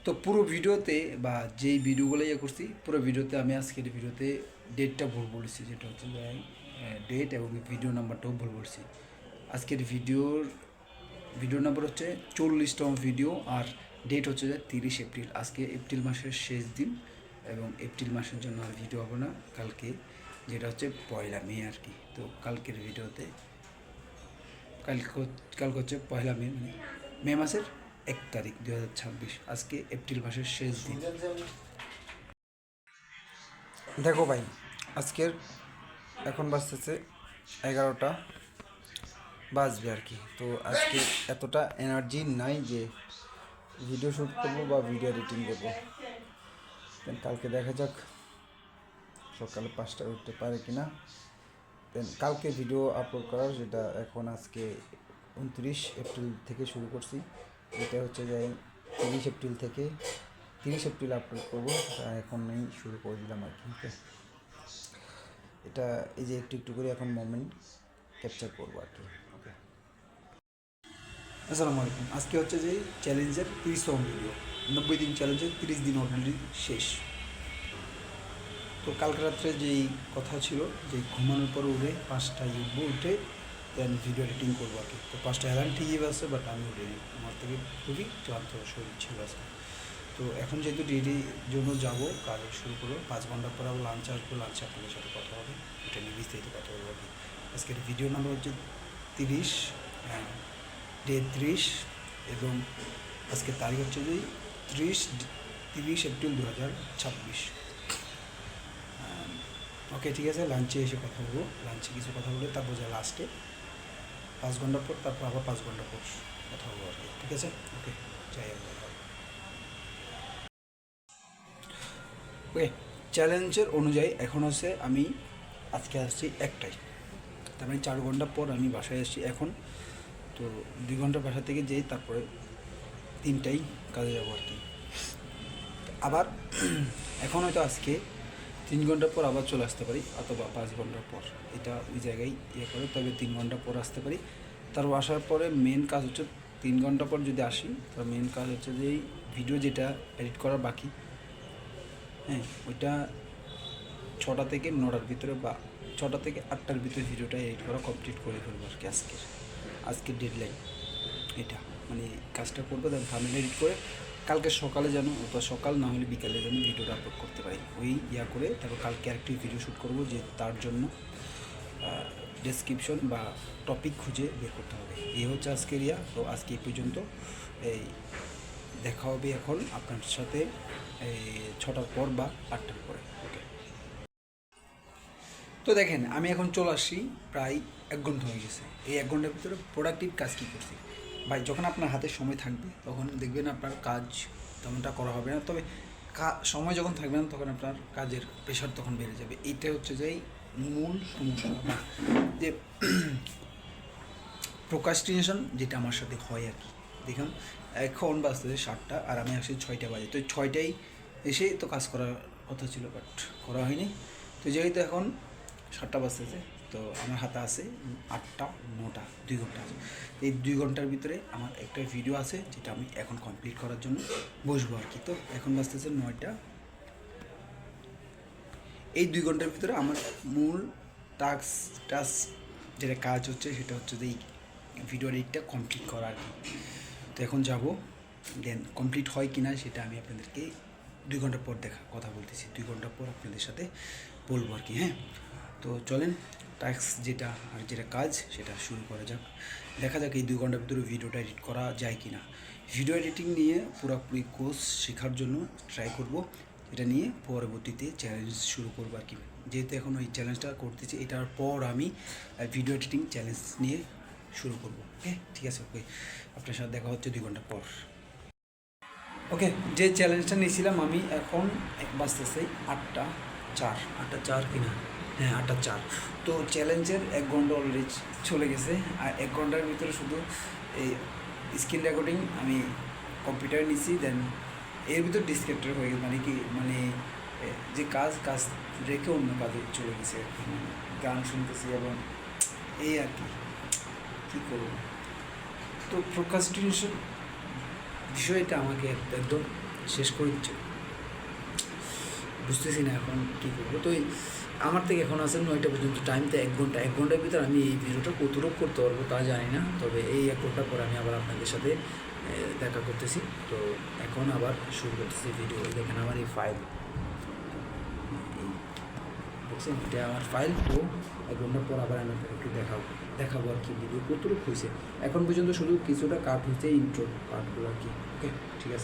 তো পুরো ভিডিওতে বা যেই ভিডিওগুলো করছি পুরো ভিডিওতে আমি আজকের ভিডিওতে ডেটটা ভুল বলেছি, যেটা হচ্ছে ডেট এবং ভিডিও নাম্বারটাও ভুল বলছি। আজকের ভিডিও নাম্বার হচ্ছে 40তম ভিডিও, আর ডেট হচ্ছে 30 এপ্রিল। আজকে এপ্রিল মাসের শেষ দিন এবং এপ্রিল মাসের জন্য আর ভিডিও হবে না কালকে, যেটা হচ্ছে 1 মে আর কি। তো কালকের ভিডিওতে কালকে হচ্ছে 1 মে, মানে মে মাসের 1 তারিখ 2026। আজকে এপ্রিল মাসের শেষ দিন। দেখো ভাই, আজকের এখন বাজতেছে 11টা বাজবে আর কি। তো আজকে এতটা এনার্জি নাই যে ভিডিও শ্যুট করবো বা ভিডিও এডিটিং করবো। দেন কালকে দেখা যাক সকালে 5টায় উঠতে পারে কিনা। দেন কালকে ভিডিও আপলোড করার, যেটা এখন আজকে 29 এপ্রিল থেকে শুরু করছি। এটা হচ্ছে যে 30 এপ্রিল থেকে 30 এপ্রিল আপলোড করবো, এখনই শুরু করে দিলাম আর কি। ওকে, এটা এই যে একটু একটু করে এখন মোমেন্ট ক্যাপচার করবো আর কি। ওকে, আসসালামু আলাইকুম। আজকে হচ্ছে যে চ্যালেঞ্জের 30তম ভিডিও। 90 দিন চ্যালেঞ্জের 30 দিন অলরেডি শেষ। তো কালকে রাত্রে যেই কথা ছিল যে ঘুমানোর পর উঠে 5টায় উঠবো, উঠে দেন ভিডিও এডিটিং করবো আর কি। তো 5টা অ্যালার্ম ঠিকই আছে, বাট আমি উঠিনি, আমার থেকে খুবই ক্লান্ত শরীর ছিল আজকে। তো এখন যেহেতু ডিউটির জন্য যাবো, কাজ শুরু করবো। 5 ঘন্টা পর আবার লাঞ্চ আসবো, লাঞ্চে আপনাদের সাথে কথা হবে, এটা নিয়ে বিস্তারিত কথা বলবো আর কি। আজকের ভিডিও নাম্বার হচ্ছে 30, ডে 30, এবং আজকের তারিখ হচ্ছে যে 30 এপ্রিল 2026। ওকে, ঠিক আছে, লাঞ্চে এসে কথা বলবো। লাঞ্চে কিছু কথা বলে তারপর যা লাস্টে 5 ঘন্টা পর, তারপর আবার 5 ঘন্টা পর কথা বলবো আর কি। ঠিক আছে, ওকে, যাই আমরা। ওকে, চ্যালেঞ্জের অনুযায়ী এখন হচ্ছে আমি আজকে আসছি 1টায়, তার মানে 4 ঘন্টা পর আমি বাসায় আসছি এখন। তো 2 ঘন্টা বাসা থেকে যেই তারপরে 3টায় কাজে যাবো আর কি। আবার এখন হয়তো আজকে 3 ঘন্টা পর আবার চলে আসতে পারি, অথবা 5 ঘন্টা পর, এটা ওই জায়গায় করে। তবে 3 ঘন্টা পর আসতে পারি। তারপর আসার পরে মেন কাজ হচ্ছে 3 ঘন্টা পর যদি আসি, তার মেন কাজ হচ্ছে যে এই ভিডিও যেটা এডিট করার বাকি, হ্যাঁ, ওইটা 6টা থেকে 9টার ভিতরে বা 6টা থেকে 8টার ভিতরে ভিডিওটা এডিট করা কমপ্লিট করে ফেলবো আর কি। আজকের ডেডলাইন এটা, মানে কাজটা করবো, দেন থাম্বনেল এডিট করে কালকে সকালে যেন, অথবা সকাল না হলে বিকালে যেন ভিডিওটা আপলোড করতে পারি। ওই করে তারপর কালকে আরেকটি ভিডিও শ্যুট করবো, যে তার জন্য ডেসক্রিপশন বা টপিক খুঁজে বের করতে হবে। এই হচ্ছে আজকের তো আজকে এই পর্যন্ত। এই দেখা হবে এখন আপনার সাথে 6টার পর বা 8টার পরে। ওকে, তো দেখেন আমি এখন চলে আসছি, প্রায় 1 ঘন্টা হয়ে গেছে। এই 1 ঘন্টার ভিতরে প্রোডাক্টিভ কাজ কী করছি ভাই? যখন আপনার হাতে সময় থাকবে তখন দেখবেন আপনার কাজ তেমনটা করা হবে না, তবে সময় যখন থাকবে না তখন আপনার কাজের প্রেশার তখন বেড়ে যাবে। এইটা হচ্ছে যে মূল সমস্যা, যে প্রোকাস্টিনেশন যেটা আমার সাথে হয় আর কি। দেখুন, এখন বাজতেছে 7টা আর আমি আসছি 6টা বাজে। তো 6টায় এসে তো কাজ করার কথা ছিল, বাট করা হয়নি। তো যেহেতু এখন 7টা বাজতেছে, তো আমার হাতে আছে 8টা 9টা, 2 ঘন্টা আছে। এই 2 ঘন্টার ভিতরে আমার একটা ভিডিও আছে, যেটা আমি এখন কমপ্লিট করার জন্য বসবো আর কি। তো এখন বাজতেছে 9টা। এই 2 ঘন্টার ভিতরে আমার মূল টাস্ক যেটা কাজ হচ্ছে, সেটা হচ্ছে যে এই ভিডিও এডিটটা কমপ্লিট করা আর কি। তো এখন যাব, দেন কমপ্লিট হয় কি না সেটা আমি আপনাদেরকে 2 ঘন্টা পর কথা বলতেছি। 2 ঘন্টা পর আপনাদের সাথে বলবো আর কি। হ্যাঁ, তো চলেন টাস্ক যেটা কাজ সেটা শুরু করা যাক। দেখা যাক এই 2 ঘন্টার ভিতরে ভিডিওটা এডিট করা যায় কি না। ভিডিও এডিটিং নিয়ে পুরোপুরি কোর্স শেখার জন্য ট্রাই করব, এটা নিয়ে পরবর্তীতে চ্যালেঞ্জ শুরু করবো আর কি। যেহেতু এখন ওই চ্যালেঞ্জটা করতেছি, এটার পর আমি ভিডিও এডিটিং চ্যালেঞ্জ নিয়ে শুরু করবো। ওকে, ঠিক আছে, ওকে, আপনার সাথে দেখা হচ্ছে 2 ঘন্টা পর। ওকে, যে চ্যালেঞ্জটা নিয়েছিলাম আমি, এখন বাজতেছে 8টা 4, 8টা 4 কিনা, হ্যাঁ 8টা 4। তো চ্যালেঞ্জের 1 ঘন্টা অলরেডি চলে গেছে, আর 1 ঘন্টার ভিতরে শুধু এই স্ক্রিন রেকর্ডিং আমি কম্পিউটারে নিছি, দেন এর ভিতর ডিসক্রিপ্টর হয়ে গেছে, মানে কি, মানে যে কাজ রেখে অন্য কাজে চলে গেছে আর কি। মানে গান শুনতেছি এবং এই আর কি, কী করবো। তো প্রোক্রাস্টিনেশন বিষয়টা আমাকে একদম শেষ করে দিচ্ছে, বুঝতেছি না এখন কী করবো। তো আমার থেকে এখন আছে 9টা পর্যন্ত টাইম, তো 1 ঘন্টার ভিতরে আমি এই ভিডিওটা কতটুকু করতে পারবো তা জানি না, তবে এই 1 ঘন্টা পরে আমি আবার আপনাদের সাথে দেখা করতেছি। তো এখন আবার শুরু করতেছি ভিডিও। দেখেন আমার এই ফাইল, দেখছেন এটা আমার ফাইল। তো 1 ঘন্টা পর আবার আমি আপনাকে একটু দেখাবো আর কি ভিডিও কতটুকু হয়েছে। এখন পর্যন্ত শুধু কিছুটা কাট হয়েছে, ইন্ট্রো পার্টগুলো আর কি। ওকে, ঠিক আছে।